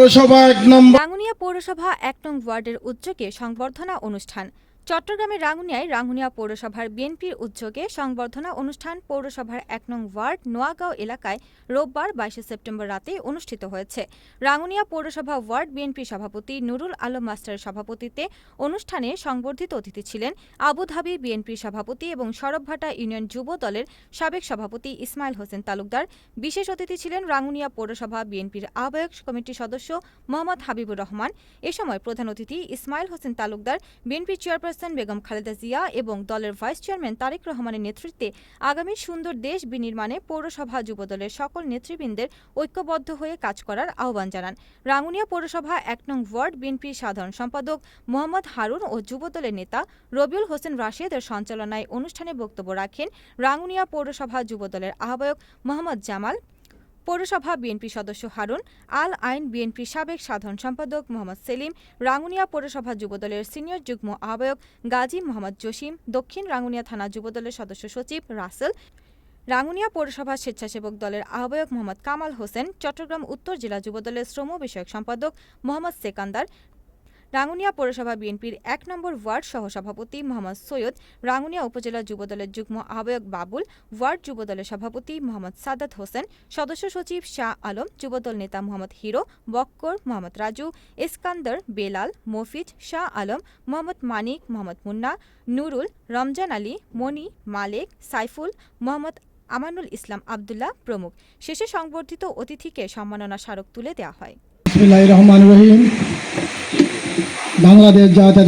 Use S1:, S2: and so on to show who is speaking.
S1: পৌরসভা ১ নম্বর
S2: রাঙ্গুনিয়া পৌরসভা ১ নং ওয়ার্ডের উদ্যোগে সংবর্ধনা অনুষ্ঠান। চট্টগ্রামের রাঙ্গুনিয়ায় রাঙ্গুনিয়া পৌরসভার বিএনপির উদ্যোগে সংবর্ধনা অনুষ্ঠান পৌরসভার ১ নং ওয়ার্ড নোয়াগাঁও এলাকায় রোববার ২২ সেপ্টেম্বর রাতে অনুষ্ঠিত হয়েছে। রাঙ্গুনিয়া পৌরসভা ওয়ার্ড বিএনপি সভাপতি নুরুল আলম মাস্টারের সভাপতিত্বে অনুষ্ঠানে সংবর্ধিত অতিথি ছিলেন আবুধাবি বিএনপির সভাপতি এবং সরবভাটা ইউনিয়ন যুব দলের সাবেক সভাপতি ইসমাইল হোসেন তালুকদার। বিশেষ অতিথি ছিলেন রাঙ্গুনিয়া পৌরসভা বিএনপির আহ্বায়ক কমিটির সদস্য মোহাম্মদ হাবিবুর রহমান। এ সময় প্রধান অতিথি ইসমাইল হোসেন তালুকদার, বিএনপি চেয়ারপারসন বেগম খালেদা জিয়া এবং দলের ভাইস চেয়ারম্যান তারেক রহমানের নেতৃত্বে আগামী সুন্দর দেশ বিনির্মাণে পৌরসভা যুবদলের সকল নেতৃবৃন্দের ঐক্যবদ্ধ হয়ে কাজ করার আহ্বান জানান। রাঙ্গুনিয়া পৌরসভা ১ নং ওয়ার্ড বিএনপির সাধারণ সম্পাদক মোহাম্মদ হারুন ও যুবদলের নেতা রবিউল হোসেন রাশেদের সঞ্চালনায় অনুষ্ঠানে বক্তব্য রাখেন রাঙ্গুনিয়া পৌরসভা যুবদলের আহ্বায়ক মোহাম্মদ জামাল, পৌরসভা বিএনপি সদস্য হারুন আল আইন, বিএনপি সাবেক সাধারণ সম্পাদক মোহাম্মদ সেলিম, রাঙ্গুনিয়া পৌরসভা যুবদলের সিনিয়র যুগ্ম আহ্বায়ক গাজী মোহাম্মদ জসিম, দক্ষিণ রাঙ্গুনিয়া থানা যুবদলের সদস্য সচিব রাসেল, রাঙ্গুনিয়া পৌরসভা স্বেচ্ছাসেবক দলের আহ্বায়ক মোহাম্মদ কামাল হোসেন, চট্টগ্রাম উত্তর জেলা যুবদলের শ্রম বিষয়ক সম্পাদক মোহাম্মদ সেকান্দার, রাঙ্গুনিয়া পৌরসভা বিএনপির ১ নম্বর ওয়ার্ড সহসভাপতি মোহাম্মদ সৈয়দ, রাঙ্গুনিয়া উপজেলা যুবদলের যুগ্ম আহ্বায়ক বাবুল, ওয়ার্ড যুবদলের সভাপতি মোহাম্মদ সাদাত হোসেন, সদস্য সচিব শাহ আলম, যুবদল নেতা মোহাম্মদ হিরো, বক্কর, মোহাম্মদ রাজু, ইস্কান্দর, বেলাল, মফিজ, শাহ আলম, মোহাম্মদ মানিক, মোহাম্মদ মুন্না, নুরুল, রমজান আলী, মনি, মালেক, সাইফুল, মোহাম্মদ আমানুল ইসলাম আবদুল্লাহ প্রমুখ। শেষে সংবর্ধিত অতিথিকে সম্মাননা স্মারক তুলে দেওয়া হয়।
S1: বিসমিল্লাহির রহমানির রহিম। বাংলাদেশ জাতীয়